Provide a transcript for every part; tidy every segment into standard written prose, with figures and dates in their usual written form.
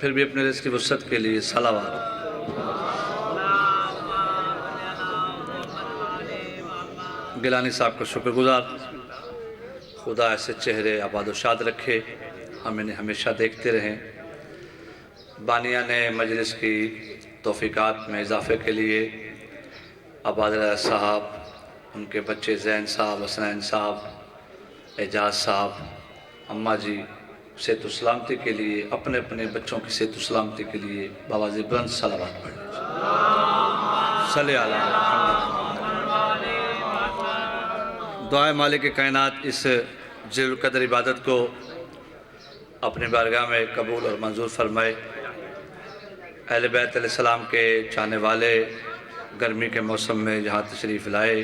फिर भी अपने रिज़्क़ की वुसअत के लिए सलावत। गिलानी साहब का शुक्रगुजार, खुदा ऐसे चेहरे आबाद शाद रखे, हम इन्हें हमेशा देखते रहें। बानिया ने मजलिस की तौफ़ीक़ात में इजाफ़े के लिए आबाद साहब, उनके बच्चे ज़ैन साहब, हसनैन साहब, एजाज साहब, अम्मा जी सेहत सलामती के लिए, अपने अपने बच्चों की सेहत सलामती के लिए बावाज़ बुलंद सलावत पढ़ लीजिए। सल्ले अला दुआए मालिक कायनात इस ज़िल क़द्र इबादत को अपनी बारगाह में कबूल और मंजूर फरमाए। अहले बैत अलैहिस्सलाम के चाहने वाले गर्मी के मौसम में जहाँ तशरीफ़ लाए,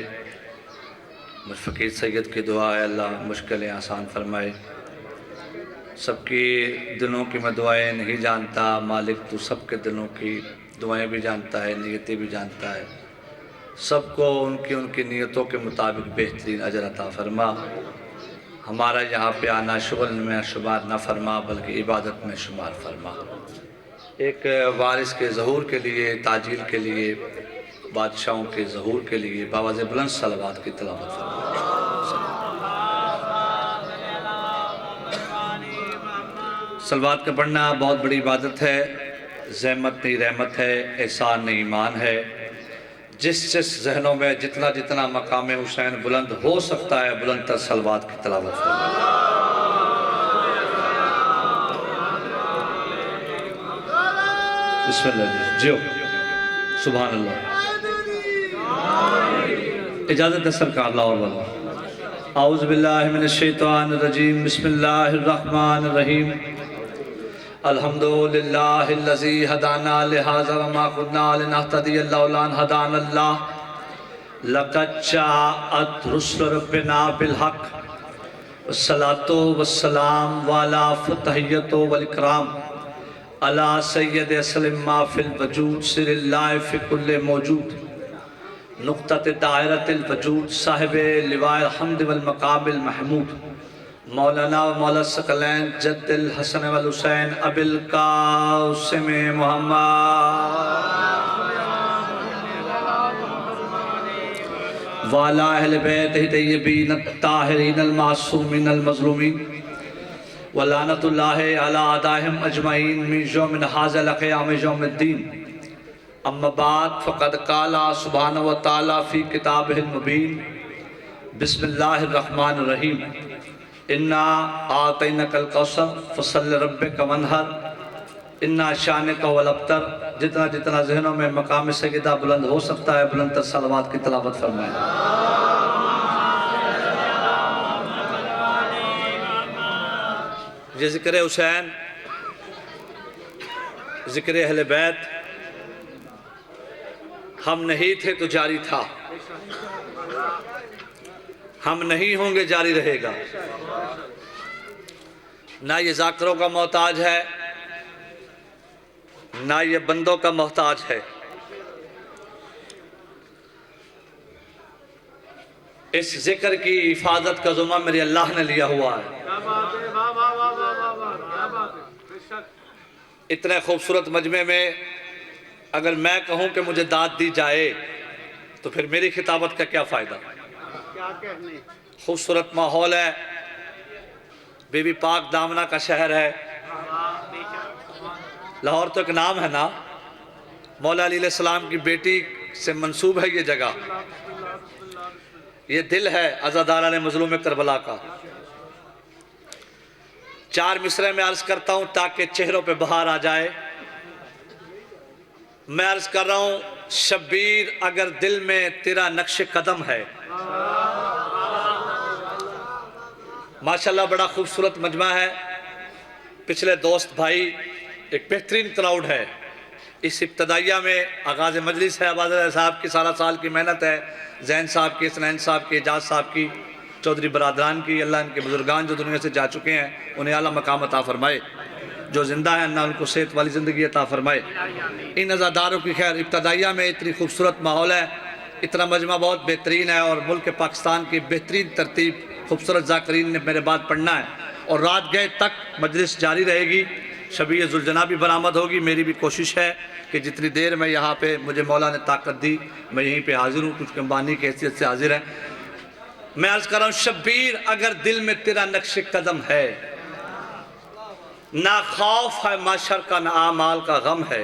मुझ फ़कीर सैयद की दुआ है अल्लाह मुश्किलें आसान फरमाए। सबकी दिलों की मैं दुआएँ नहीं जानता मालिक, तू सबके दिलों की दुआएँ भी जानता है, नीयतें भी जानता है। सबको उनकी उनकी नीयतों के मुताबिक बेहतरीन अजर अता फरमा। हमारा यहाँ पे आना शुगल में शुमार न फरमा बल्कि इबादत में शुमार फरमा। एक वारिस के ज़हूर के लिए, ताजील के लिए, बादशाहों के ज़हूर के लिए बावाज़ बुलंद सलावत की तिलावत फरमा। सलवात का पढ़ना बहुत बड़ी इबादत है, ज़हमत नहीं रहमत है, एहसान नहीं ईमान है। जिस जिस जहनों में जितना जितना मकाम हुसैन बुलंद हो सकता है, बुलंद तर सलवात की तिलावत फरमाए। बिस्मिल्लाह जियो, सुभान अल्लाह। इजाज़त है सरकार अल्लाह और वाला। औज़ु बिल्लाहि मिनश शैतानिर रजीम, बिस्मिल्लाहिर रहमानिर रहीम। अल्हम्दुलिल्लाहिल्लज़ी हदाना लिहाज़ा व मा कुन्ना लिनहतदिया लौला अन हदानल्लाह लक़द जाअत रुसुलु रब्बिना बिल हक़ वस्सलातु वस्सलाम वाला फतहियतु वल इकराम अला सय्यद असलिम मा फिल वजूद सिरिल्लाह फि कुल्लि मौजूद नुक़्तत दायरतिल वजूद साहिबे लिवाए हम्द वल मकामिल महमूद मौलाना व मौला सकलैन जद्दिल हसन वल हुसैन अबिल कासिम मोहम्मद वाला अहले बैत तय्यबीन ताहिरीन अल मासूमीन अल मज़लूमीन व लानतुल्लाहि अला अदाहिम अजमईन मिन यौमिन हाज़ा क़याम यौमिद्दीन। अम्मा बाद फ़क़द क़ाला सुब्हानहु व तआला फ़ी किताबिहिल मुबीन। बिस्मिल्लाहिर रहमानिर रहीम। इन्ना आतैनकल कौसर फसल्लि रब्बिका वन्हर इन्ना शानिका वल अब्तर। जितना जितना ज़हनों में मकाम सय्यदा बुलंद हो सकता है, बुलंद तर सलावत की तिलावत फरमाएं। ये ज़िक्र हुसैन, ज़िक्र अहले बैत हम नहीं थे तो जारी था, हम नहीं होंगे जारी रहेगा। ना ये ज़ाकिरों का मोहताज है, ना ये बंदों का मोहताज है। इस जिक्र की हिफाजत का ज़ुम्मा मेरे अल्लाह ने लिया हुआ है। इतने खूबसूरत मजमे में अगर मैं कहूँ कि मुझे दाद दी जाए तो फिर मेरी खिताबत का क्या फ़ायदा। खूबसूरत माहौल है, बीबी पाक दामना का शहर है। लाहौर तो एक नाम है ना, मौला अली अलैहिस्सलाम की बेटी से मंसूब है ये जगह। ये दिल है अज़ादारान मज़लूम करबला का। चार मिसरे में अर्ज़ करता हूँ ताकि चेहरों पे बहार आ जाए। मैं अर्ज़ कर रहा हूँ, शब्बीर अगर दिल में तेरा नक्श कदम है। माशाल्लाह बड़ा खूबसूरत मजमा है। पिछले दोस्त भाई, एक बेहतरीन क्राउड है। इस इब्तदाइया में आगाज़ मजलिस है, आबाद साहब की सारा साल की मेहनत है, ज़ैन साहब की, हसनैन साहब की, एजाज साहब की, चौधरी बरादरान की। अल्लाह इनके बुजुर्गान जो दुनिया से जा चुके हैं उन्हें आला मकाम अता फ़रमाए, जो ज़िंदा है अल्लाह उनको सेहत वाली ज़िंदगी अता फ़रमाए। इन अज़ादारों की खैर इब्तदाइया में इतनी खूबसूरत माहौल है, इतना मजमा बहुत बेहतरीन है और मुल्क पाकिस्तान की बेहतरीन तरतीब खूबसूरत ज़ाकिरीन ने मेरे बाद पढ़ना है और रात गए तक मजलिस जारी रहेगी। शबीह जुलजना भी बरामद होगी। मेरी भी कोशिश है कि जितनी देर मैं यहाँ पे मुझे मौला ने ताकत दी मैं यहीं पे हाजिर हूँ, कुछ कंबानी की हैसियत से हाजिर है। मैं अर्ज कर रहा हूँ, शब्बीर अगर दिल में तेरा नक्श कदम है, ना खौफ है माशर का, ना आमाल का गम है।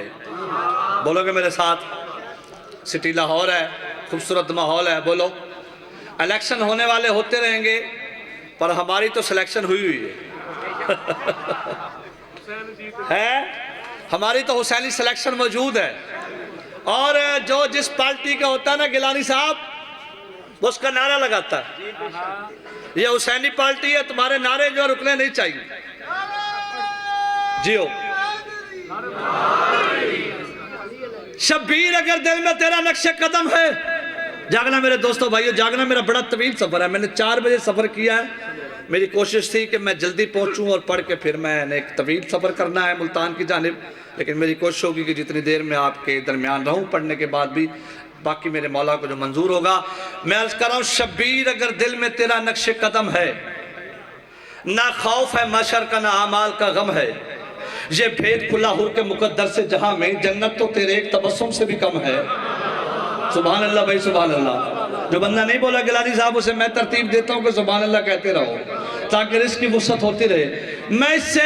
बोलोगे मेरे साथ? सिटी लाहौर है, खूबसूरत माहौल है। बोलो, इलेक्शन होने वाले होते रहेंगे पर हमारी तो सिलेक्शन हुई हुई है हमारी तो हुसैनी सिलेक्शन मौजूद है। और जो जिस पार्टी का होता है ना गिलानी साहब, वो उसका नारा लगाता है, ये हुसैनी पार्टी है, तुम्हारे नारे जो रुकने नहीं चाहिए। जियो शब्बीर अगर दिल में तेरा नक्शे कदम है। जागना मेरे दोस्तों भाइयों, जागना। मेरा बड़ा तवील सफ़र है, मैंने 4 बजे सफ़र किया है। मेरी कोशिश थी कि मैं जल्दी पहुंचूं और पढ़ के फिर मैंने एक तवील सफ़र करना है मुल्तान की जानिब, लेकिन मेरी कोशिश होगी कि जितनी देर में आपके दरमियान रहूं पढ़ने के बाद भी, बाकी मेरे मौला को जो मंजूर होगा। मैं अर्ज कर रहा हूँ, शब्बीर अगर दिल में तेरा नक्शे कदम है, ना खौफ है माशर का, ना आमाल का गम है। ये भेद खुला हुर के मुकद्दर से जहां में, जन्नत तो तेरे एक तबस्सुम से भी कम है। सुभान अल्लाह भाई, सुभान अल्लाह। जो बंदा नहीं बोला गिलानी साहब, उसे मैं तरतीब देता हूँ कि सुभान अल्लाह कहते रहो ताकि रिस्क की वुसअत होती रहे। मैं इससे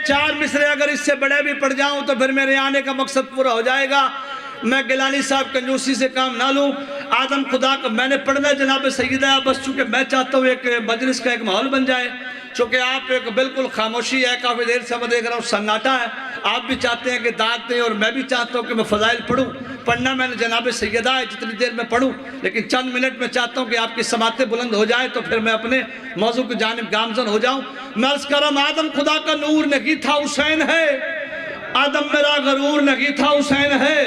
4 मिसरे अगर इससे बड़े भी पड़ जाऊं तो फिर मेरे आने का मकसद पूरा हो जाएगा। मैं गिलानी साहब कंजूसी से काम ना लूं। आदम खुदा का मैंने पढ़ना जनाब सैयदा, बस चूंकि मैं चाहता हूँ एक मजलिस का एक माहौल बन जाए, चूँकि आप एक बिल्कुल खामोशी है, काफ़ी देर से मैं देख रहा हूँ सन्नाटा है। आप भी चाहते हैं कि दाद दें और मैं भी चाहता हूँ कि मैं फ़ज़ाइल पढ़ूँ। पढ़ना मैंने जनाब सैयदा है, जितनी देर में पढ़ूँ, लेकिन चंद मिनट में चाहता हूँ कि आपकी समातें बुलंद हो जाए तो फिर मैं अपने मौजू की जानिब गामजन हो जाऊँ। मैं अर्ज़ कर रहा हूँ, आदम खुदा का नूर नहीं था हुसैन है, आदम मेरा गरूर नहीं था हुसैन है।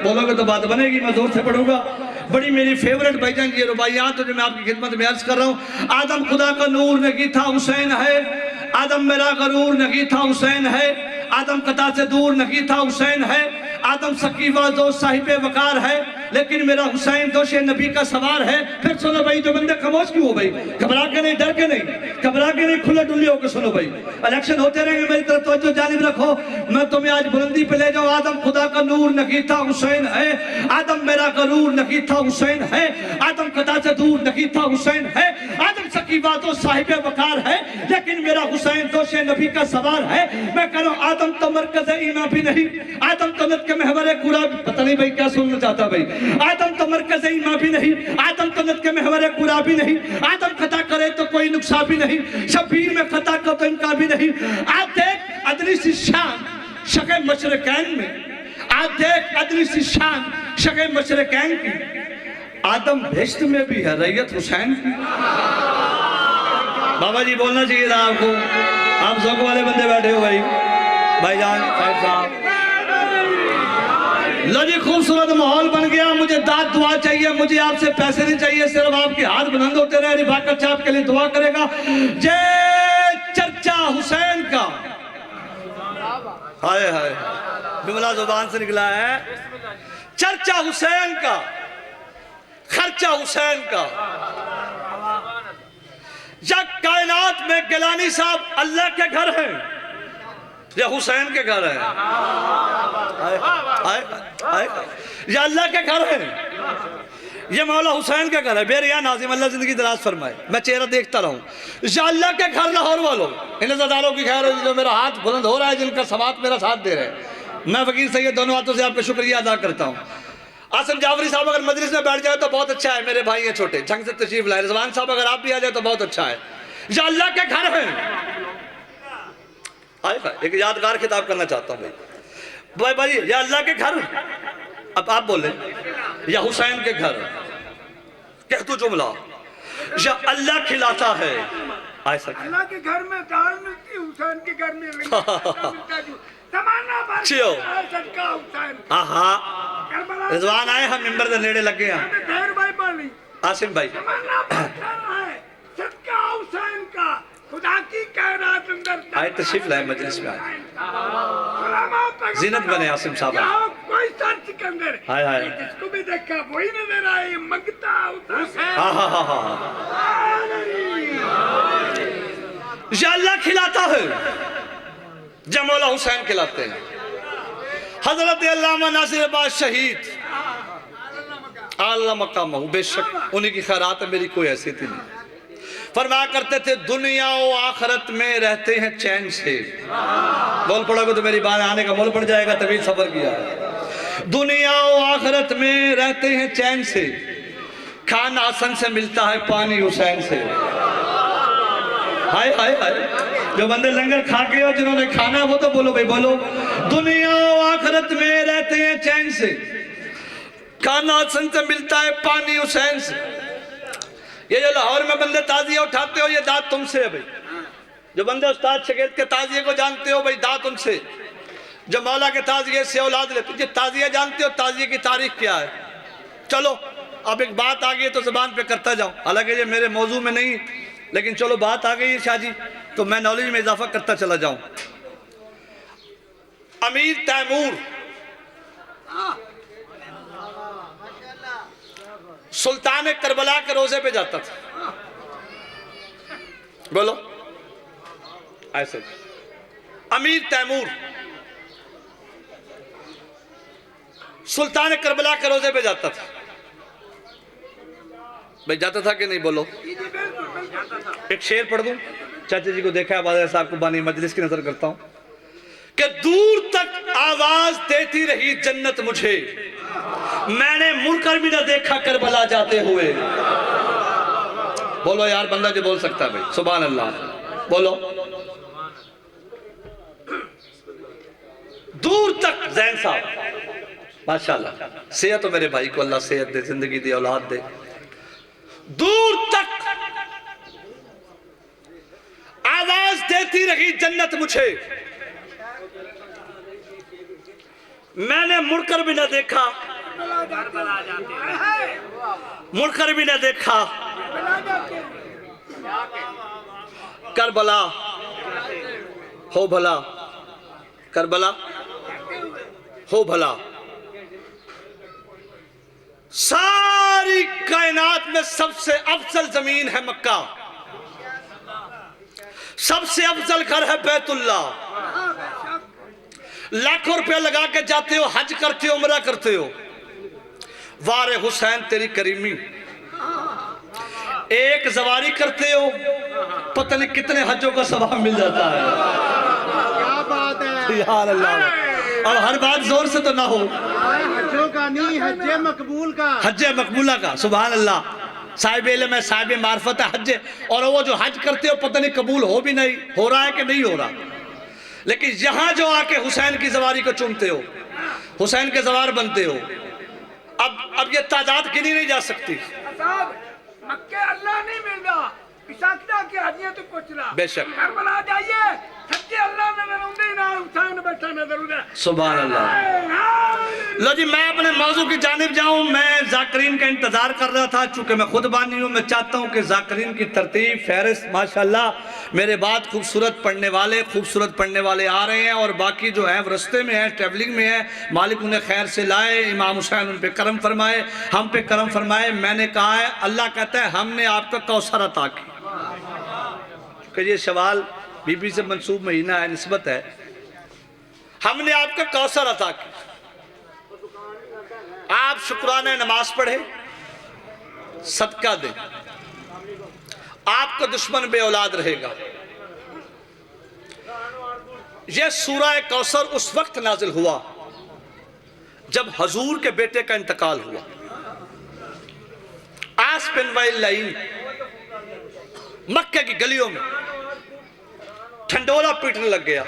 बोलोगे तो बात बनेगी, मैं जोर से पढ़ूंगा। बड़ी मेरी फेवरेट भाईजान की रुबाइयात जो मैं आपकी खिदमत में अर्ज कर रहा हूँ। आदम खुदा का नूर नहीं था हुसैन है, आदम मेरा गरूर नहीं था हुसैन है, आदम कता से दूर नहीं था हुसैन है, आदम सकीवा जो साहिब वकार है, लेकिन मेरा हुसैन दोषे नबी का सवार है। फिर सुनो भाई, जो बंदे खामोश क्यों हो भाई? घबरा के नहीं, डर के नहीं, घबरा के नहीं, खुले डुल्ले होकर सुनो भाई। इलेक्शन होते रहेंगे, मेरी तरफ तवज्जो जानिब रखो। मैं तुम्हें आज बुलंदी पे ले जाऊँ। आदम खुदा का नूर नहीं था हुसैन है, आदम मेरा गरूर नहीं था हुसैन है, आदम कता से दूर नहीं था हुसैन है, आदम सकीवा तो साहिब वकार है, लेकिन मेरा हुसैन दोषे नबी का सवार है। मैं कह रहा हूँ, आदम तो मरकज़ ईमान भी नहीं, आदम तो नत के महवर कुरा, पता नहीं भाई क्या सुनना चाहता भाई। आदम तो मरकज़ ईमान भी नहीं, आदम तो नत के महवर कुरा भी नहीं, आदम खता करे तो कोई नुकसान भी नहीं, शब्बीर में खता का तो इनका भी नहीं। आज देख अदनी सी शान शके मशरकैन में, आज देख अदनी सी शान शके मशरकैन की, आदम बेश्त में भी है रैयत हुसैन की। बाबा जी बोलना चाहिए था आपको, आप ज़ौक़ वाले बंदे बैठे हो भाई, भाईजान साहब। लो जी, खूबसूरत माहौल बन गया। मुझे दाद दुआ चाहिए, मुझे आपसे पैसे नहीं चाहिए, सिर्फ आपके हाथ बुलंद होते रहे। रिफाकत साहब के लिए दुआ करेगा। जय चर्चा हुसैन का, हाय हाय जुमला जुबान से निकला है, चर्चा हुसैन का, खर्चा हुसैन का। या कायनात में गिलानी साहब अल्लाह के घर हैं या हुसैन के घर है? या अल्लाह के घर है, ये मौला हुसैन का घर है। बेरिया नाजिम अल्लाह जिंदगी दराज फरमाए, मैं चेहरा देखता रहूं। या अल्लाह के घर लाहौर वालों, इन ज़दारों की खैर हो जो मेरा हाथ बुलंद हो रहा है, जिनका समात मेरा साथ दे रहे हैं। मैं वकील सैयद दोनों हाथों से आपका शुक्रिया अदा करता हूँ। आसिम जाफरी साहब अगर मजलिस में बैठ जाए तो बहुत अच्छा है, मेरे भाई हैं छोटे, झंग से तशरीफ लाए। रिजवान साहब अगर आप भी आ जाए तो बहुत अच्छा है। या अल्लाह के घर है, एक यादगार खिताब करना चाहता हूँ भाई। भाई या अल्लाह के घर, अब आप बोले या हुसैन के घर, कह दो जुमला। या अल्लाह खिलाता है, अल्लाह के घर में दाल मिलती, हुसैन के घर में रिजवान आए, हम मिंबर के नेड़े लगे हैं। आसिम भाई हुसैन का खुदा की कायनात अंदर आए, तशरीफ लाए, मजलिस में आए, जीनत बने आसिम साहब। कोई सर्च के अंदर हाय हाय, जिसको भी देखा वही नजर आए, मंगता हाँ हाँ हाँ हाँ। या अल्लाह खिलाता है, जमौला हुसैन कहलाते हैं। हजरत अल्लामा नासिर अब्बास शहीद आला मकाम, बेशक उन्हीं की खैरात है, मेरी कोई हैसियत ही नहीं। फरमाया करते थे दुनिया और आखिरत में रहते हैं चैन से। बोल पड़ोगे तो मेरी बात आने का मोल पड़ जाएगा, तभी सफर किया है। दुनिया और आखिरत में रहते हैं चैन से, खाना हसन से मिलता है पानी हुसैन से। हाय हाय हाय, जो बंदे लंगर खा के हो, जिन्होंने खाना, वो तो बोलो भाई बोलो। दुनिया और आखिरत में रहते हैं चैन से, खाना हसन से मिलता है पानी हुसैन से। ये जो लाहौर में बंदे ताजिया उठाते हो, ये दाद तुमसे है भाई। जो बंदे उस्ताद शगीद के ताजिए को जानते हो भाई, दाद तुमसे। जो मौला के ताजिए से औलाद लेते, जो ताजिया जानते हो, ताजिए की तारीख क्या है। चलो अब एक बात आ गई तो जबान पे करता जाऊं, हालांकि ये मेरे मौजू में नहीं, लेकिन चलो बात आ गई है शाह जी, तो मैं नॉलेज में इजाफा करता चला जाऊं। अमीर तैमूर सुल्तान करबला के रोजे पे जाता था। बोलो ऐसे। अमीर तैमूर सुल्तान करबला के रोजे पे जाता था भाई, जाता था कि नहीं? बोलो। एक शेर पढ़ दूं, चाचा जी को देखा है, बादशाह साहब को बानी मजलिस की नजर करता हूं कि दूर तक आवाज देती रही जन्नत मुझे, मैंने मुड़कर भी ना देखा करबला जाते हुए। बोलो यार, बंदा जो बोल सकता है भाई, सुभान अल्लाह। बोलो। दूर तक जैन साहब माशाल्लाह, सेहत तो मेरे भाई को अल्लाह सेहत दे, जिंदगी दे, औलाद दे। दूर तक आवाज देती रही जन्नत मुझे, मैंने मुड़कर भी ना देखा, मुड़कर भी ना देखा करबला हो भला, करबला हो भला। सारी कायनात में सबसे अफजल जमीन है मक्का, सबसे अफजल घर है बैतुल्ला। लाखों रुपया लगा के जाते हो, हज करते हो, उम्रा करते हो, वारे हुसैन तेरी करीमी। एक सवारी करते हो, पता नहीं कितने हजों का सवाब मिल जाता है। क्या बात है यार अल्लाह। और हर बात जोर से तो ना हो, हज्जों का नहीं, हज्जे मकबूल का, हज्जे मकबूला का। सुभान अल्लाह। साहिब इल्म है, साहिब मार्फत है हज। और वो जो हज करते हो पता नहीं कबूल हो भी नहीं, हो रहा है कि नहीं हो रहा, लेकिन यहां जो आके हुसैन की सवारी को चूमते हो, हुसैन के सवार बनते हो। अब ये तादाद गिनी नहीं जा सकती। मक्के अल्लाह नहीं मिल रहा, पिसाकता के आदमी तो कुछ रहा। बेशक। करबला जाइए, सच्चे अल्लाह नजर आउंदे ना, हुसैन बैठा नजर आउंदा। सुभान अल्लाह। लो जी, मैं अपने मौजू की जानिब जाऊं। मैं जाकरीन का इंतजार कर रहा था, चूंकि मैं खुद बानी हूं। मैं चाहता हूं कि जाकरीन की तरतीब फहरिस्त माशाल्लाह, मेरे बाद खूबसूरत पढ़ने वाले आ रहे हैं, और बाकी जो है रस्ते में है, ट्रैवलिंग में है। मालिक उन्हें खैर से लाए, इमाम हुसैन उन पे करम फरमाए, हम पे करम फरमाए। मैंने कहा है, अल्लाह कहता है हमने आपका कौसर अता की। ये सवाल बीबी से मंसूब महीना है, निस्बत है। हमने आपका कौसर अता की, आप शुक्राना नमाज पढ़े, सदका दे, आपका दुश्मन बे औलाद रहेगा। यह सूरह कौसर उस वक्त नाजिल हुआ जब हजूर के बेटे का इंतकाल हुआ। आस बिन वाइल लाइन मक्के की गलियों में ठंडोला पीटने लग गया,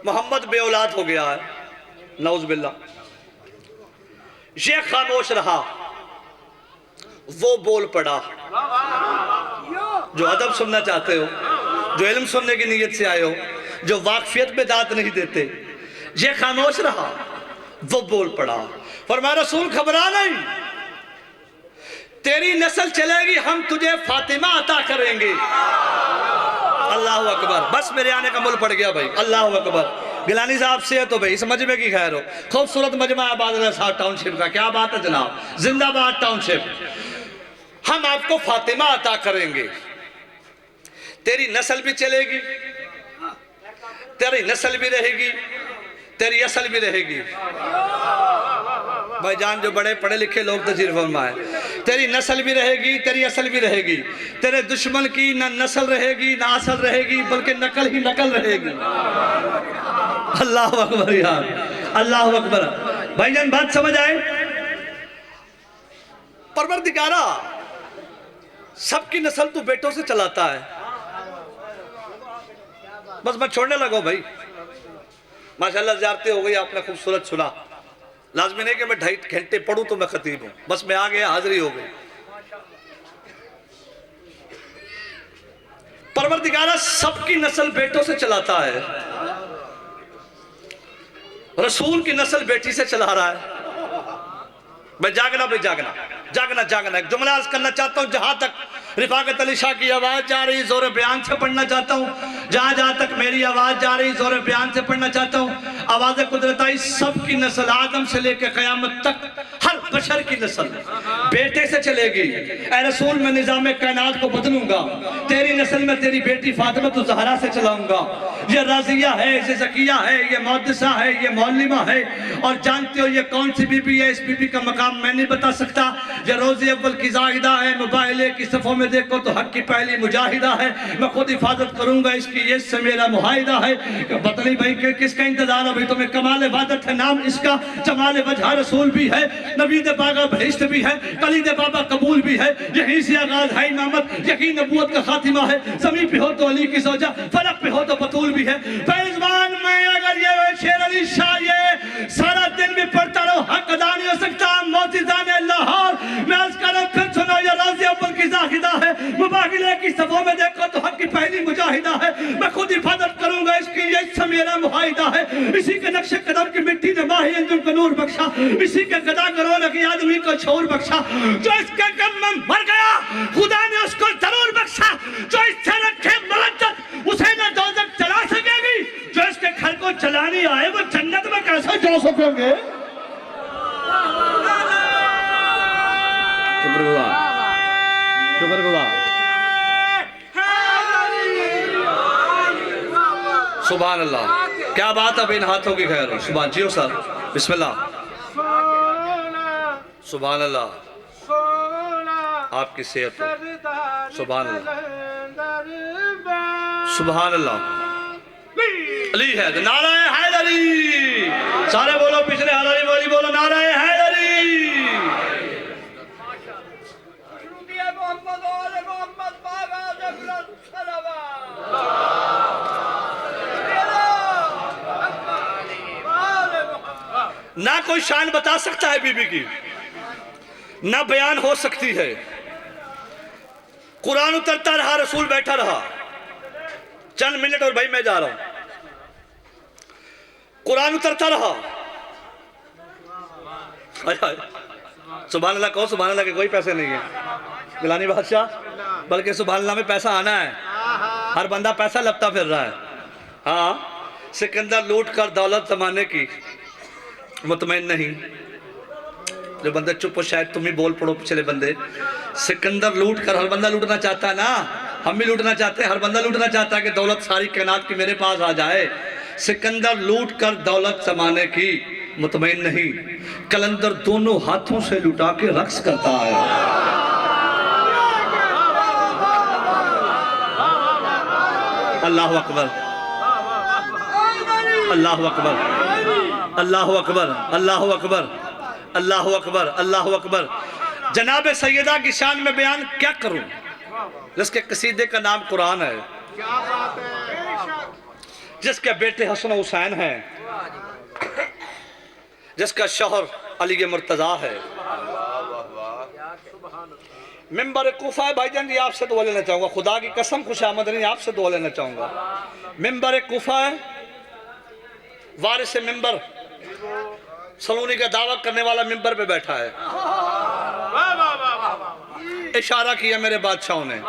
मोहम्मद बे औलाद हो गया है, नौज बिल्ला। ये खामोश रहा, वो बोल पड़ा। जो अदब सुनना चाहते हो, जो इल्म सुनने की नीयत से आए हो, जो वाकफियत में दांत नहीं देते, ये खामोश रहा, वो बोल पड़ा। फरमाया रसूल घबरा नहीं, तेरी नस्ल चलेगी, हम तुझे फातिमा अता करेंगे। अल्लाह अकबर। बस मेरे आने का मुल पड़ गया भाई, अल्लाह अकबर। गिलानी साहब से तो भाई इस मजमे की खैर हो। खूबसूरत मजमा आबाद टाउनशिप का, क्या बात है जनाब, जिंदाबाद टाउनशिप। हम आपको फातिमा अता करेंगे, तेरी नस्ल भी चलेगी, तेरी नस्ल भी रहेगी, तेरी असल भी रहेगी। भाईजान जो बड़े पढ़े लिखे लोग तशरीफ फरमाए, तेरी नस्ल भी रहेगी, तेरी असल भी रहेगी। तेरे दुश्मन की ना नस्ल रहेगी ना असल रहेगी, बल्कि नकल ही नकल रहेगी। अल्लाह अकबर यार, अल्लाह अकबर। भाईजान बात समझ आए? परवरदिगारा सबकी नस्ल तू बेटों से चलाता है। बस मैं छोड़ने लगा भाई, माशाल्लाह ज़ियारतें हो गई, आपने खूबसूरत सुना। लाजमी नहीं कि मैं 2.5 घंटे पढ़ूं तो मैं खतीब हूं, बस मैं आ गया, हाजिरी हो गई। परवरदिगारा सबकी नस्ल बेटों से चलाता है, रसूल की नस्ल बेटी से चला रहा है। मैं जागना भाई, जागना जागना जागना। एक जुमला अर्ज करना चाहता हूं, जहां तक रिफाकत अली शाह की आवाज जा रही जोर बयान से पढ़ना चाहता हूं, जहां जहां तक मेरी आवाज जा रही जोर बयान से पढ़ना चाहता हूं। आवाज कुदरताई सबकी नस्ल आदम से लेकर कयामत तक हर बशर की नस्ल बेटे से चलेगी। ऐ रसूल मैं निजाम कायनात को बदलूंगा, तेरी नस्ल में तेरी बेटी फातिमा तो ज़हरा से चलाऊंगा। ये राजिया है, ये ज़किया है, ये मुहद्दिसा है, ये मौलिमा है। और जानते हो ये कौन सी बीबी है? इस बीबी का मकाम मैं नहीं बता सकता। ये रोज़े अव्वल की जाहिदा है, मुबाहिले की सफ़ों में देखो तो हक की पहली मुजाहिदा है। मैं खुद हिफाजत करूंगा इसकी, ये से मेरा मुहाइदा है। बतली भाई के किसका इंतजार है भाई? तुम्हें कमाल इबादत है नाम इसका, जमाल वजह रसूल भी है, नबी दे बागा बहिश्त भी है, कली दे बाबा कबूल भी है। यहीं से आगाज है इमामत, यकीन नबूवत का खातिमा है। ज़मीन पे हो तो अली की सौजा, फलक पे हो तो बतूल भी है। फैज़वान मैं अगर ये शेर अली शाह ये सारा दिन भी पढ़ता रहो, हक अदा नहीं हो सकता। मोतिज़ाने लाहौर मैं अर्ज़ करूं फिर सुनो, ये रोज़े अव्वल की जाहिदा है, मुबाहिले की सफ़ों में देखो तो हक की पहली मुजाहिदा है। मैं खुद हिफाजत करूंगा इसकी, ये इससे मेरा मुहाइदा है। इसी के नक्शे कदम की मिट्टी ने माही अंजुम को नूर बख्शा, इसी के गदा करो लगी आदमी को छोर बख्शा। जो इसके गम में मर गया खुदा ने उसको जरूर बख्शा। जो इससे रखे मुलज्जत उसे न दोज़ख चला सकेगी, जो इसके घर को चलाने आए वो जन्नत में कैसे जा सकेंगे? सुभान अल्लाह, क्या बात है इन हाथों की खैर हो। सुभान जियो सर, बिस्मिल्लाह। सुभान अल्लाह, आपकी सेहत हो। सुभान अल्लाह, सुभान अल्लाह। अली है नाराए हैदरी, सारे बोलो पिछले हजारी बोली बोलो नाराए हैदरी। ना कोई शान बता सकता है बीबी की, ना बयान हो सकती है। कुरान उतरता रहा, रसूल बैठा रहा। चंद मिनट और भाई मैं जा रहा हूं। कुरान उतरता रहा। सुभान अल्लाह कहो, सुभान अल्लाह के कोई पैसे नहीं है गिलानी बादशाह, बल्कि सुभान अल्लाह में पैसा आना है। हर बंदा पैसा लपता फिर रहा है। हाँ, सिकंदर लूट कर दौलत जमाने की मुतमईन नहीं। जो बंदे चुप हो, शायद तुम ही बोल पड़ो पिछले बंदे। सिकंदर लूट कर, हर बंदा लूटना चाहता है ना, हम भी लूटना चाहते हैं। हर बंदा लूटना चाहता है कि दौलत सारी कायनात की मेरे पास आ जाए। सिकंदर लूट कर दौलत जमाने की मुतमईन नहीं, कलंदर दोनों हाथों से लुटा के रक्स करता है। अल्लाह अकबर, अल्लाह अकबर, अल्लाह अकबर, अल्लाह अकबर, अल्लाह अकबर, अल्लाह अकबर। जनाब सैयदा की शान में बयान क्या करूं, जिसके कसीदे का नाम कुरान है, जिसके बेटे हसन हुसैन हैं, जिसका शौहर अली मुर्तजा है। मिंबर कूफा है भाईजान जी, आपसे दुआ लेना चाहूंगा, खुदा की कसम खुश आमद नहीं, आपसे दुआ लेना चाहूंगा। मिंबर कूफा है, वारिस मिंबर सलूनी का दावा करने वाला मिंबर पे बैठा है। इशारा किया मेरे बादशाहों ने,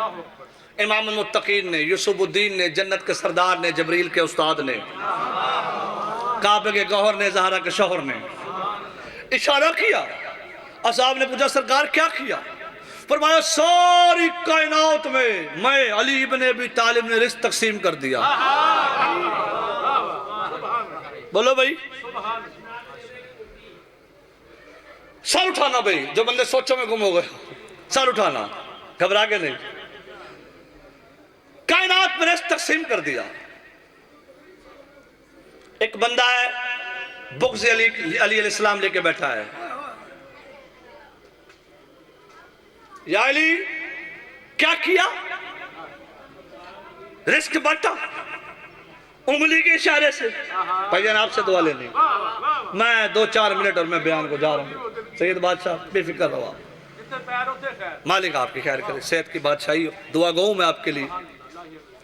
इमाम मुत्तकीन ने, यूसुफुद्दीन ने, जन्नत के सरदार ने, जबरील के उस्ताद ने, काबे के गौहर ने, ज़हरा के शौहर ने इशारा किया। असहाब ने पूछा सरकार क्या किया? फरमाया सारी कायनात में मैं अली इब्न अबी तालिब ने रिज़्क़ तकसीम कर दिया। बोलो भाई, सर उठाना भाई, जो बंदे सोचों में गुम हो गए, सर उठाना, घबरा के नहीं। कायनात मैंने तकसीम कर दिया। एक बंदा है, बुग़्ज़ अली अलैहिस्सलाम लेके बैठा है, या अली क्या किया, रिस्क बांटा उंगली के इशारे से। भाईजान आपसे दुआ लेनी, मैं 2-4 मिनट और मैं बयान को जा रहा हूँ। सैयद बादशाह बेफिक्र रहो, मालिक आपकी खैर करे, सेहत की बादशाही हो, दुआ गो मैं आपके लिए,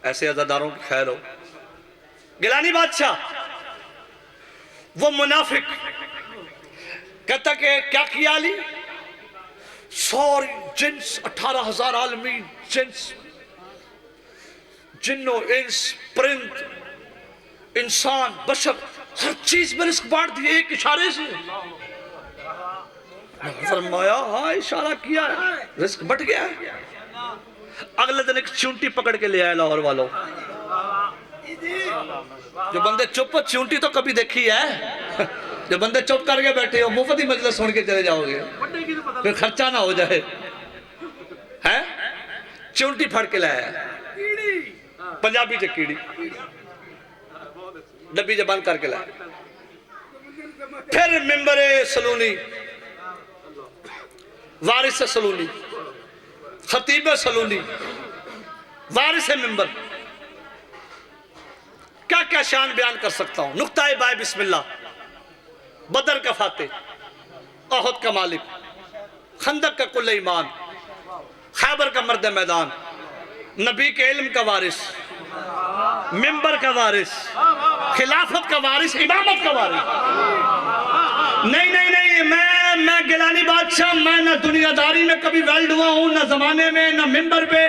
ऐसे अज़ादारों की खैर हो। गिलानी बादशाह वो मुनाफिक कहता कि क्या किया अली, सारी जिन्स 18,000 आलमी जिन्स, जिन्नो इंस परिंद इंसान बशर हर चीज में रिस्क बांट दिए एक इशारे से। फरमाया हाँ इशारा किया है, रिस्क बट गया है। अगले दिन एक चूंटी पकड़ के ले आए लाहौर वालों। जो बंदे चुप, चूंटी तो कभी देखी है, जो बंदे चुप करके बैठे हो मुफ्त ही मजलिस सुन के चले जाओगे, फिर खर्चा ना हो जाए। हैं चूंटी फड़ के लाया, पंजाबी च कीड़ी, डब्बी च बंद करके लाया। फिर मिंबरे सलूनी, वारिस सलूनी, खतीब सलूनी, वारिस मिंबर, क्या क्या शान बयान कर सकता हूं। नुक्ताए बाय बिस्मिल्लाह, बदर का फाते, अहद का मालिक, खंदक का कुल ईमान, खैबर का मर्द मैदान, नबी के इल्म का वारिस, मिंबर का वारिस, खिलाफत का वारिस, इमामत का वारिस। नहीं नहीं नहीं, मैं गिलानी बादशाह, मैं ना दुनियादारी में कभी वेल्ड हुआ हूं, ना जमाने में, ना मिंबर पे।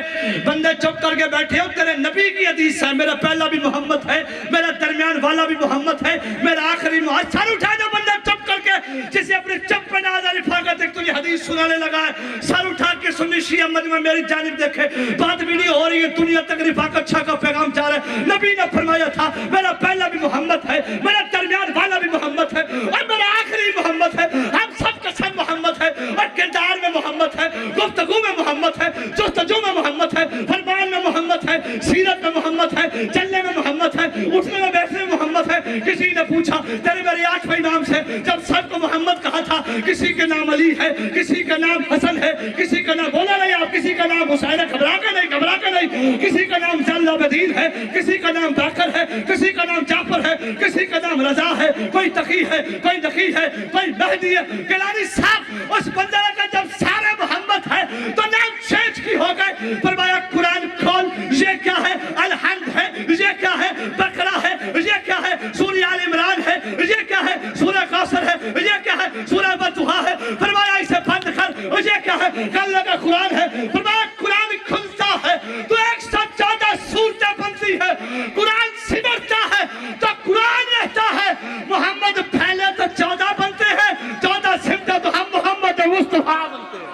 बंदे चुप करके बैठे हो, तेरे नबी की हदीस है, मेरा पहला भी मोहम्मद है, मेरा दरमियान वाला भी मोहम्मद है, मेरा आखिरी सर उठा दो बंदा चुप करके, जिसे अपने चुप पे नाज़र रिफाकत एक तुझे हदीस सुनाने लगा है, सर उठा के सुन्नी शिया मजमा मेरी जानिब देखे। बात भी नहीं हो रही है, दुनिया तक रिफाकत शाह का पैगाम जा रहा है। नबी ने फरमाया था मेरा पहला भी मोहम्मद है, मेरा दरमियान वाला भी मोहम्मद है और मेरा आखिरी मोहम्मद है। हम सब का सब मोहम्मद है और किरदार में मोहम्मद है, गुफ्तगू में मोहम्मद है, जुस्तजू में मोहम्मद है, फरमान में मोहम्मद है, सीरत में मोहम्मद है, चलने में मोहम्मद है, उठने में बैठने में मोहम्मद है। किसी ने पूछा तेरे मेरे 8वें इमाम से, जब सबको मोहम्मद कहा था, किसी के नाम अली है, किसी का नाम हसन है, किसी का नाम बोला नहीं आप, किसी का नाम हुसैन है, घबरा के नहीं, किसी का नाम जल्लाबदीन है, किसी का नाम बाकर है, किसी का नाम जाफर है, किसी का नाम रजा है, कोई तकी है, कोई नकी है, कोई महदी है। गिलानी साहब उस बंदे का जब सारे मोहम्मद है तो नाम चेंज की हो गए। फरमाया कुरान खोल, ये क्या है, अलहम्द है, ये क्या है, बकरा है, ये क्या है, सूरह आल इमरान है, ये क्या है, सूरह कौसर है, ये क्या है, सूरह बदुहा है। फरमाया इसे बंद कर, ये क्या है, कल का कुरान है। फरमाया कुरान खुलता है तो 114 सूरतें बनती है, कुरान सिमरता है तो कुरान रहता है। मोहम्मद फैले तो 14 बनते हैं, 14 सिमटे तो हम मोहम्मद मुस्तफा बनते हैं।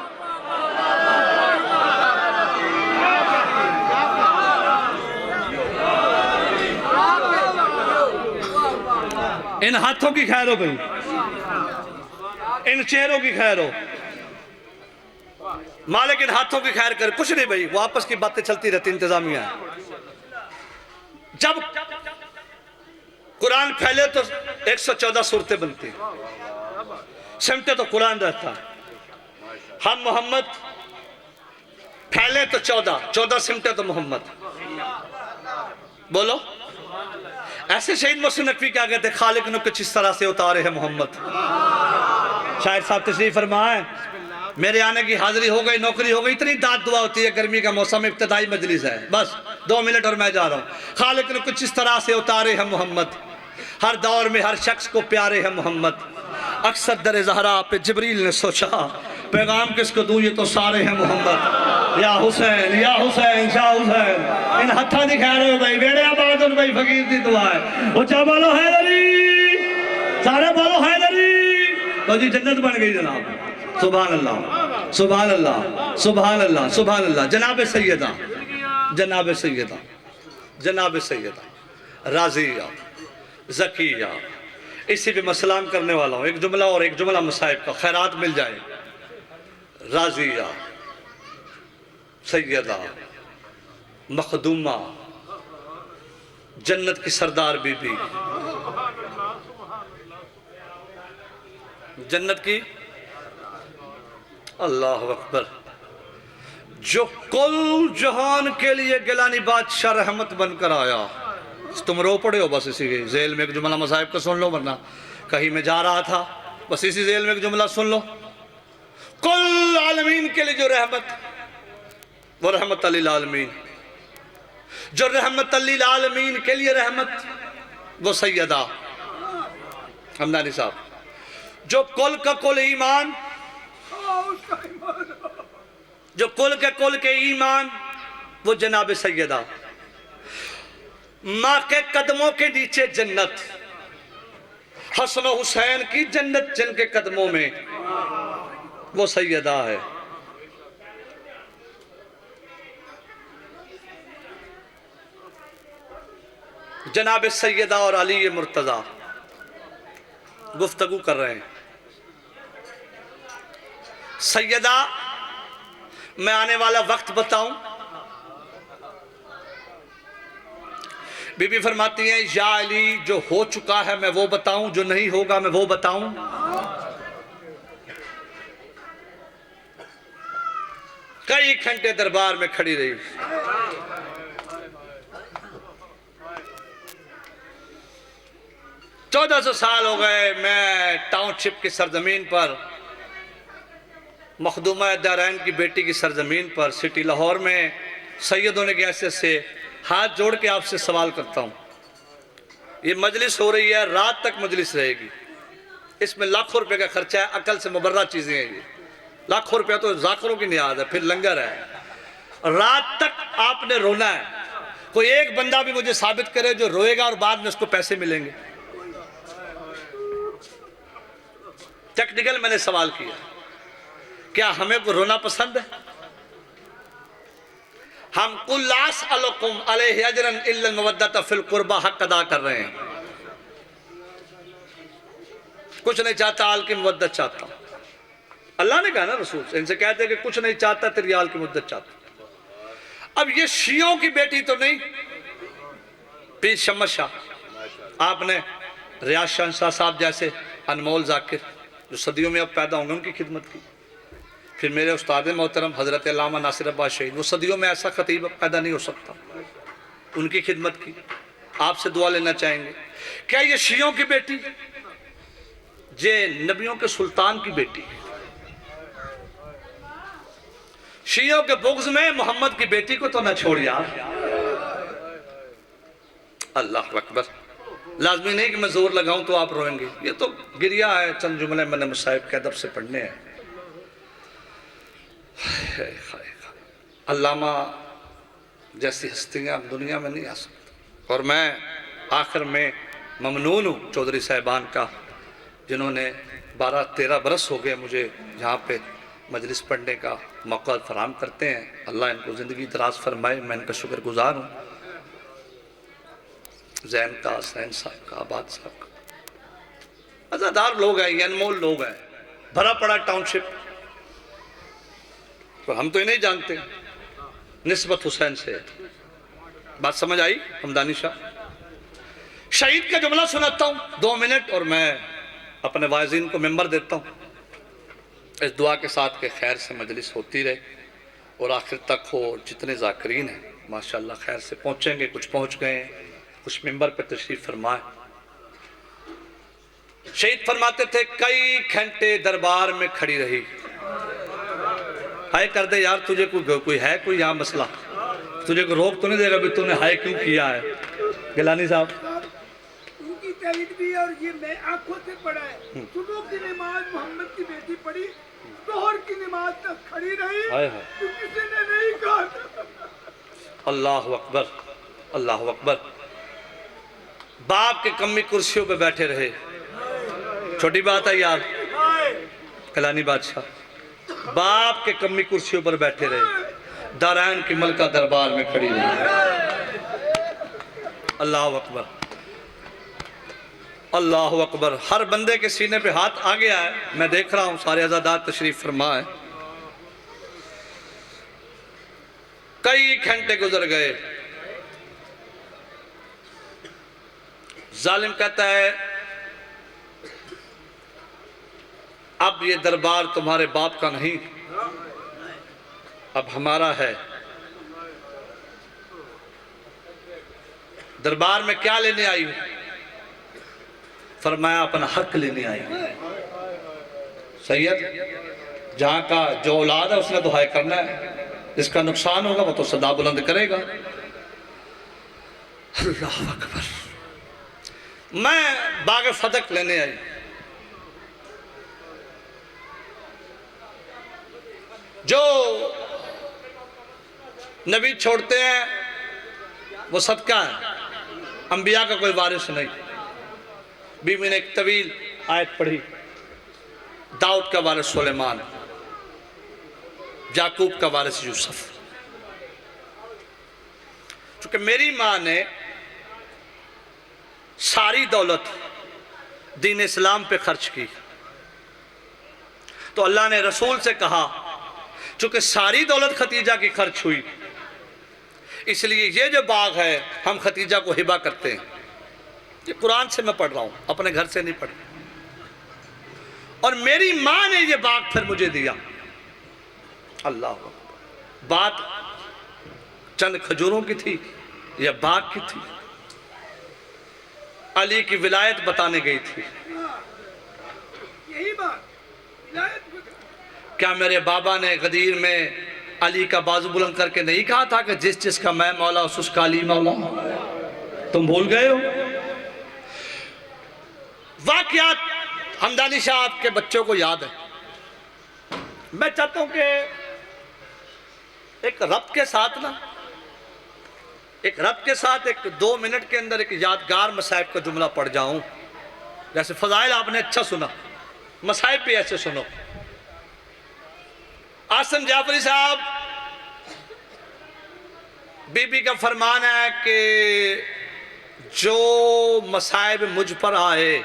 इन हाथों की खैर हो भाई, इन चेहरों की खैर हो, मालिक इन हाथों की खैर करे। कुछ नहीं भाई, वो आपस की बातें चलती रहती, इंतजामिया। जब कुरान फैले तो 114 सूरतें बनती, सिमटे तो कुरान रहता। हम मोहम्मद फैले तो 14 सिमटे तो मोहम्मद। बोलो, ऐसे शहीद मोहसिन नकवी क्या कहते, खालिक ने कुछ इस तरह से उतारे हैं मोहम्मद। शायर साहब तशरीफ फरमाए, मेरे आने की हाजिरी हो गई, नौकरी हो गई, इतनी दाद दुआ होती है, गर्मी का मौसम, इब्तदाई मजलिस है, बस 2 मिनट और मैं जा रहा हूँ। खालिक ने कुछ इस तरह से उतारे हैं मोहम्मद, हर दौर में हर शख्स को प्यारे हैं मोहम्मद। अक्सर दर ज़हरा पे जिब्रील ने सोचा, पैगाम किसको दूं, ये तो सारे हैं मोहम्मद। या हुसैन या हुसैन शाह हुसैन। इन हत्था दी खैर हो भाई, बेड़े आबाद हो भाई, फकीर दी दुआ है। ऊंचा बोलो हैदरी, सारे बोलो हैदरी। तो जी जन्नत बन गई जनाब। सुभान अल्लाह, सुभान अल्लाह, सुभान अल्लाह, सुभान अल्लाह। जनाब सैयदा, जनाब सैयदा, जनाब सैयदा राजिया, ज़किया, इसी पे मैं सलाम करने वाला हूँ। एक जुमला और एक जुमला मसाइब का, खैरात मिल जाए। राजिया, सैयदा, मखदूमा, जन्नत की सरदार बीबी, जन्नत की, अल्लाह अकबर, जो कुल जहान के लिए गिलानी बादशाह रहमत बनकर आया। तुम रो पड़े हो बस इसी के जेल में। एक जुमला मसाहिब का सुन लो, वरना कहीं मैं जा रहा था, बस इसी जेल में एक जुमला सुन लो। कुल आलमीन के लिए जो रहमत, वो रहमत अलिल आलमीन। जो रहमत अलिल आलमीन के लिए रहमत, वो सैयदा हमदानी साहब। जो कुल का कुल ईमान, जो कुल के ईमान, वो जनाब सैयदा। माँ के कदमों के नीचे जन्नत, हसन हुसैन की जन्नत जिनके कदमों में, वो सैयदा है। जनाब सैयदा और अली मुर्तजा गुफ्तगू कर रहे हैं। सैयदा, मैं आने वाला वक्त बताऊं? बीबी फरमाती हैं, या अली, जो हो चुका है मैं वो बताऊं, जो नहीं होगा मैं वो बताऊं? कई घंटे दरबार में खड़ी रही। चौदह 1400 साल हो गए मैं टाउनशिप की सरजमीन पर, मखदूमा दारैन की बेटी की सरजमीन पर, सिटी लाहौर में सैयद होने के ऐसे से हाथ जोड़ के आपसे सवाल करता हूँ। ये मजलिस हो रही है, रात तक मजलिस रहेगी, इसमें लाखों रुपए का खर्चा है, अकल से मुबर्रा चीज़ें हैं ये। लाखों रुपया तो जाकरों की नियाज है, फिर लंगर है। रात तक आपने रोना है। कोई एक बंदा भी मुझे साबित करे जो रोएगा और बाद में उसको पैसे मिलेंगे। टेक्निकल मैंने सवाल किया, क्या हमें को रोना पसंद है? हम कुल्लास अलकुम अलैहि अजरन इल्लल मवद्दत फिल कुर्बा हक अदा कर रहे हैं। कुछ नहीं चाहता, आल की मुवद्दत चाहता हूं। अल्लाह ने कहा ना रसूल से, इनसे कहते कि कुछ नहीं चाहता, तेरी आल की मुवद्दत चाहता। अब ये शियों की बेटी तो नहीं, पीर शम्स शाह, आपने रियाज शाह साहब जैसे अनमोल जाकिर जो सदियों में अब पैदा होंगे उनकी खिदमत की। फिर मेरे उस्ताद मोहतरम हज़रत अल्लामा नासिर अब्बास शहीद, वो सदियों में ऐसा खतीब पैदा नहीं हो सकता, उनकी खिदमत की। आपसे दुआ लेना चाहेंगे, क्या ये शियों की बेटी, जे नबियों के सुल्तान की बेटी, शियों के बुग़्ज़ में मोहम्मद की बेटी को तो न छोड़ यार। अल्लाह अकबर। लाजमी नहीं कि मैं जोर लगाऊं तो आप रोएंगे, ये तो गिरिया है, चंद जुमले मैंने मुसाहिब के अदब से पढ़ने हैं। अल्लामा जैसी हस्तियाँ दुनिया में नहीं आ सकती। और मैं आखिर में ममनून हूँ चौधरी साहिबान का, जिन्होंने 12-13 बरस हो गए मुझे यहाँ पे मजलिस पढ़ने का मौका फराहम करते हैं। अल्लाह इनको ज़िंदगी दराज फरमाए, मैं इनका शुक्रगुजार हूँ। जैन का, सैन साहब का, आबाद साहब का, अज़ादार लोग हैं, अनमोल लोग हैं, भरा पड़ा टाउनशिप। तो हम तो इन्हें जानते, निस्बत हुसैन से। बात समझ आई हमदानी शाह? शहीद का जुमला सुनाता हूँ 2 मिनट, और मैं अपने वाइज़ीन को मेंबर देता हूँ, इस दुआ के साथ के खैर से मजलिस होती रहे और आखिर तक हो। जितने ज़ाकिरीन हैं माशाअल्लाह खैर से पहुँचेंगे, कुछ पहुँच गए हैं, कुछ मेंबर पर तशरीफ़ फरमाए। शहीद फरमाते थे, कई घंटे दरबार में खड़ी रही। हाय कर दे यार, तुझे कोई है कोई यहाँ मसला, तुझे को रोक तो नहीं देगा भी तूने हाय क्यों किया है? गिलानी साहब, उनकी तहरीर भी और ये मैं आंखों से पढ़ा है। सुबह की नमाज मोहम्मद की बेटी पढ़ी, जोहर की नमाज तक खड़ी रही, तो किसी ने नहीं कहा। अल्लाह अकबर, अल्लाह अकबर। बाप के कमी कुर्सियों पे बैठे रहे, छोटी बात है यार। कलानी बादशाह बाप के कमी कुर्सियों पर बैठे रहे, दारैन की मलका दरबार में खड़ी रही। अल्लाह अकबर। अल्लाह अकबर। हर बंदे के सीने पे हाथ आ गया है, मैं देख रहा हूं सारे आज़ादात तशरीफ फरमा है। कई घंटे गुजर गए। जालिम कहता है अब ये दरबार तुम्हारे बाप का नहीं, अब हमारा है। दरबार में क्या लेने आई हूं? फरमाया अपना हक लेने आई हूं। सैयद जहां का जो औलाद है उसने दुहाई करना है, इसका नुकसान होगा वो तो सदा बुलंद करेगा। अल्लाह अकबर। मैं बाग फदक लेने आई। जो नबी छोड़ते हैं वो सदका है, अंबिया का कोई वारिस नहीं। बीवी ने एक तवील आयत पढ़ी, दाऊद का वारिस सुलेमान, याकूब का वारिस यूसुफ। क्योंकि मेरी मां ने सारी दौलत दीन इस्लाम पे खर्च की, तो अल्लाह ने रसूल से कहा चूंकि सारी दौलत खतीजा की खर्च हुई, इसलिए ये जो बाग है हम खतीजा को हिबा करते हैं। ये कुरान से मैं पढ़ रहा हूं, अपने घर से नहीं पढ़। और मेरी मां ने ये बाग फिर मुझे दिया। अल्लाह अकबर। बात चंद खजूरों की थी या बाग की थी? अली की विलायत बताने गई थी। यही बात क्या मेरे बाबा ने गदीर में अली का बाजू बुलंद करके नहीं कहा था कि जिस जिसका मैं मौला उसका अली मौला? तुम भूल गए हो? वाकयात हमदानी साहब के बच्चों को याद है। मैं चाहता हूं कि एक रब्त के साथ ना, एक रब्त के साथ एक 2 मिनट के अंदर एक यादगार मसाइब का जुमला पढ़ जाऊं। जैसे फजाइल आपने अच्छा सुना, मसाइब भी ऐसे सुनो। आसम जाफरी साहब, बीबी का फरमान है कि जो मसाइब मुझ पर आए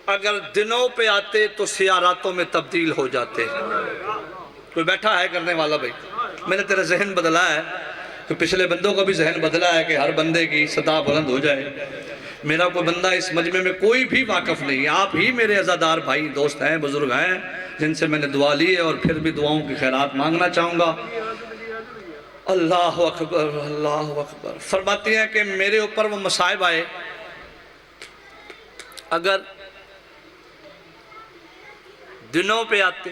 अगर दिनों पे आते तो सियारातों में तब्दील हो जाते। कोई बैठा है करने वाला? भाई मैंने तेरा जहन बदला है, तो पिछले बंदों का भी जहन बदला है कि हर बंदे की सदा बुलंद हो जाए। मेरा कोई बंदा इस मजमे में कोई भी वाकफ नहीं है। आप ही मेरे अज़ादार भाई दोस्त हैं, बुजुर्ग हैं, जिनसे मैंने दुआ ली है और फिर भी दुआओं की खैरात मांगना चाहूँगा। अल्लाह अकबर, अल्लाह अकबर। फरमाती हैं कि मेरे ऊपर वो मसाइब आए, अगर दिनों पे आते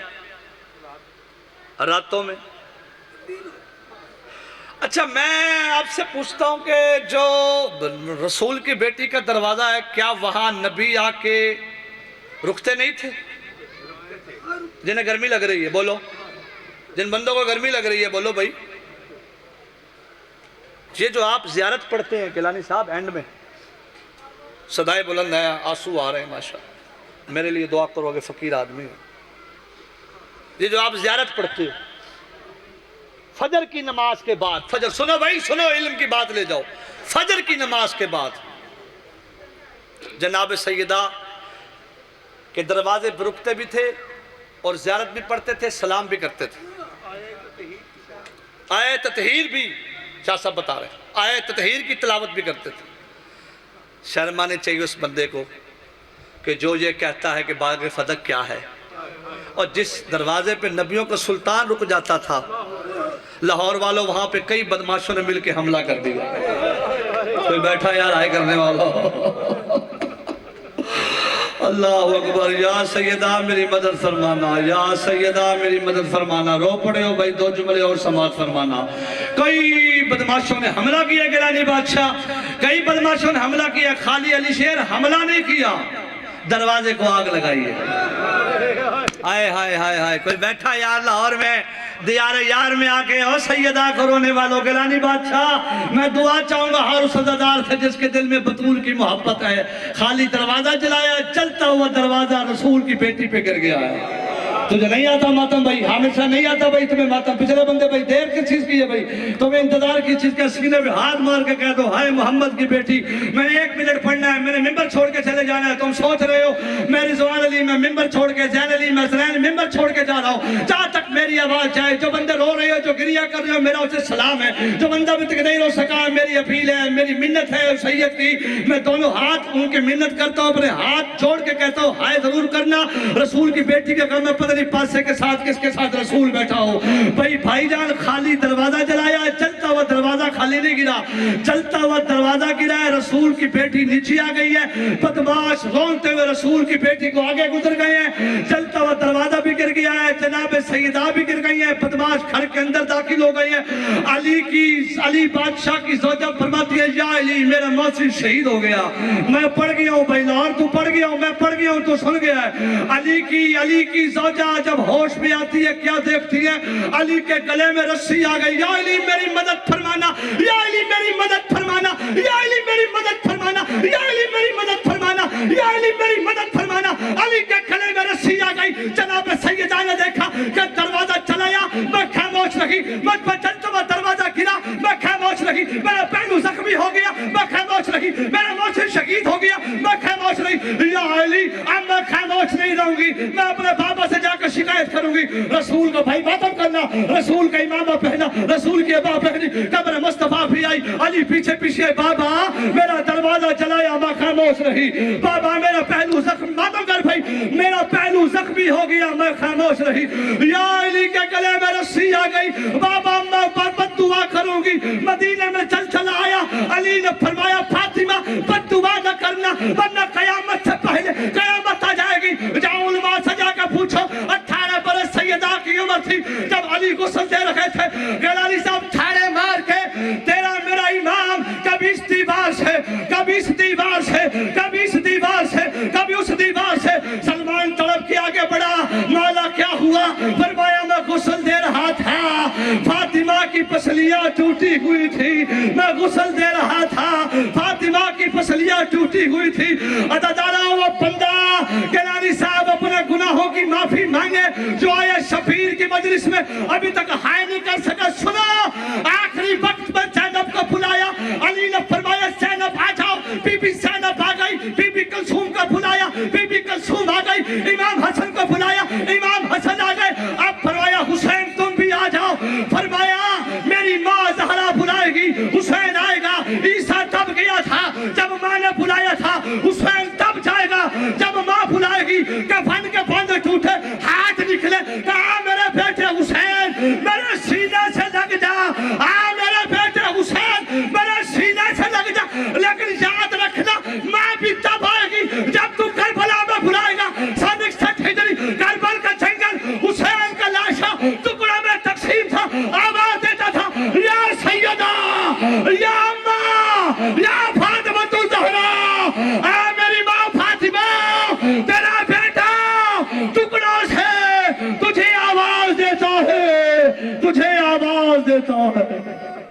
रातों में। अच्छा, मैं आपसे पूछता हूं कि जो रसूल की बेटी का दरवाजा है, क्या वहां नबी आके रुकते नहीं थे? जिन्हें गर्मी लग रही है बोलो, जिन बंदों को गर्मी लग रही है बोलो भाई। ये जो आप जियारत पढ़ते हैं गिलानी साहब एंड में, सदाए बुलंद है, आंसू आ रहे हैं माशा, मेरे लिए दुआ करोगे, फकीर आदमी है। ये जो आप जियारत पढ़ते हो फजर की नमाज के बाद, फजर सुनो भाई सुनो, इल्म की बात ले जाओ, फजर की नमाज के बाद जनाब सैयदा के दरवाजे पर रुकते भी थे और ज़ियारत भी पढ़ते थे, सलाम भी करते थे। आए ततहीर भी शाह साहब बता रहे, आए ततहीर की तिलावत भी करते थे। शर्म आनी चाहिए उस बंदे को कि जो ये कहता है कि बाग फदक क्या है, और जिस दरवाजे पे नबियों का सुल्तान रुक जाता था, लाहौर वालों वहां पे कई बदमाशों ने मिलकर हमला कर दिया। कोई बैठा यार आए करने वाला। अल्लाह अकबर। या सैयदा मेरी मदद फरमाना, या सैयदा मेरी मदद फरमाना। रो पड़े हो भाई, 2 जुमले और समाप्त फरमाना। कई बदमाशों ने हमला किया गिलानी बादशाह, कई बदमाशों ने हमला किया, खाली अली शेर हमला नहीं किया, दरवाजे को आग लगाई है। हाय हाय हाय हाय। कोई बैठा यार लाहौर में दियार यार में आके, ओ सैयदा को रोने वालों गिलानी बादशाह, मैं दुआ चाहूंगा हर उस अज़ादार से जिसके दिल में बतूल की मोहब्बत है। खाली दरवाजा जलाया, चलता हुआ दरवाजा रसूल की बेटी पे गिर गया है। तुझे नहीं आता मातम भाई, हमेशा नहीं आता भाई तुम्हें मातम। पिछले बंदे भाई देर किस चीज की है भाई, तुम्हें इंतजार की चीज का। सीने में हाथ मार के कह दो हाय मोहम्मद की बेटी, मैंने 1 मिनट पढ़ना है, मैंने मिंबर छोड़ के चले जाना है। तुम सोच रहे हो मैं रिजवान अली मैं मिंबर छोड़ के, जैन अली मैं ज़रैन मिंबर छोड़ के जा रहा हूँ। जहाँ तक मेरी आवाज जाए, जो बंदे रो रहे हो, जो गिरिया कर रहे हो, मेरा उसे सलाम है। जो बंदा अभी तक नहीं रो सका, मेरी अपील है, मेरी मिन्नत है सैयद की, मैं दोनों हाथ उनके मिन्नत करता हूँ, अपने हाथ जोड़ के कहता हूँ हाय जरूर करना। रसूल की बेटी का काम है, पता नहीं पासे के साथ किसके साथ रसूल बैठा हो। भाई भाईजान खाली दरवाजा जलाया, चलता हुआ दरवाजा खाली नहीं गिरा, चलता हुआ दरवाजा गिरा है। रसूल की बेटी नीचे आ गई है, बदमाश रोते हुए रसूल की बेटी को आगे गुजर गए हैं। चलता हुआ दरवाजा भी गिर गया है, जनाब सैयदा भी गिर गई है, बदमाश घर के अंदर दाखिल हो गए हैं। अली बादशाह की ज़ौजा फरमाती है या अली मेरा मौसी शहीद हो गया, मैं पढ़ गया हूँ भाई लाहौर, तू पढ़ गया हूँ, मैं पढ़ गया हूँ, तू सुन गया है। अली की ज़ौजा जब होश में आती है क्या देखती है, अली के गले में रस्सी आ गई। या अली मेरी मदद फरमाना, या अली मेरी मदद फरमाना, या अली मेरी मदद फरमाना, या अली मेरी मदद फरमाना, या अली मेरी मदद फरमाना। अली के गले में रस्सी आ गई। जनाब सैयदा ने देखा कि दरवाजा चलाया, मैं खामोश रही, मुझ पर चलता हुआ दरवाजा गिरा, मैं खामोश रही, मेरा पहलू जख्मी हो गया, मैं खामोश रही, मेरा मौसी शहीद हो गया, मैं खामोश रही। या अली अब मैं खामोश नहीं रहूंगी, मैं अपने बाबा से जाकर शिकायत करूंगी। रसूल का भाई मातम करना, रसूल का इमामा पहना, रसूल की अबा पहनी, कब्र मुस्तफा भी आई, अली पीछे पीछे, बाबा मेरा दरवाजा चलाया, मैं खामोश रही, बाबा मेरा पहलू जख्म, मातम कर भाई, मेरा पहलू जख्मी हो गया, मैं खामोश रही। या अली के गले में रस्सी आ गई, बाबा मैं बद्दुआ करूंगी। मदीने में चल आया, अली ने फरमाया फातिमा बद्दुआ न करना, वरना कयामत से पहले कयामत आ जाएगी। जाओ उलमा से जाकर पूछो, 18 बरस सैयदा की उम्र थी जब अली गुस्ल दे रहे थे। गिलानी साहब ठाड़े मार के, तेरा मेरा इमाम कभी इस दीवार से, कभी इस दीवार से, कभी इस दीवार से, कभी उस दीवार से। सलमान तड़प के आगे बढ़ा, मौला क्या हुआ? फरमाया मैं गुस्ल दे रहा था, फातिमा की पसलियां टूटी हुई थी, मैं गुस्ल दे रहा था, फातिमा की पसलियां टूटी हुई थी। अदादारा वो बंदा गिलानी साहब अपने गुनाहों की माफी मांगे जो आया शफीर की मजलिस में अभी तक हाय नहीं कर सका। सुनो, आखिरी वक्त में ज़ैनब को बुलाया, अली ने फरमाया ज़ैनब आ जाओ, बीबी ज़ैनब आ गई, बीबी कुलसूम को बुलाया, बीबी कुलसूम आ गई, इमाम हसन को बुलाया, इमाम हसन आ गए। अब फरमाया हुसैन तुम भी आ जाओ, फरमाया मेरी माँ ज़हरा बुलाएगी, हुसैन आएगा। ईसा तब गया था जब माँ ने बुलाया था, हुसैन तब जाएगा जब माँ बुलाएगी। कफन के बंद टूटे, हाथ निकले, कहा मेरे बेटे हुसैन मेरे सीने से लग जा, मेरे बेटे हुसैन मेरे सीने से लग जा। लेकिन याद रखना माँ भी तब आएगी जब तू करबला में बुलाएगा। सन 61 हिजरी करबल का जंगल, हुसैन का लाशा टुकड़ा में तकसीम था, आवाज देता था या सैयदा, या अम्मा, या फातिमा तू ज़हरा, मेरी माँ फातिमा, तेरा बेटा टुकड़ों से तुझे आवाज देता है, तुझे आवाज देता है।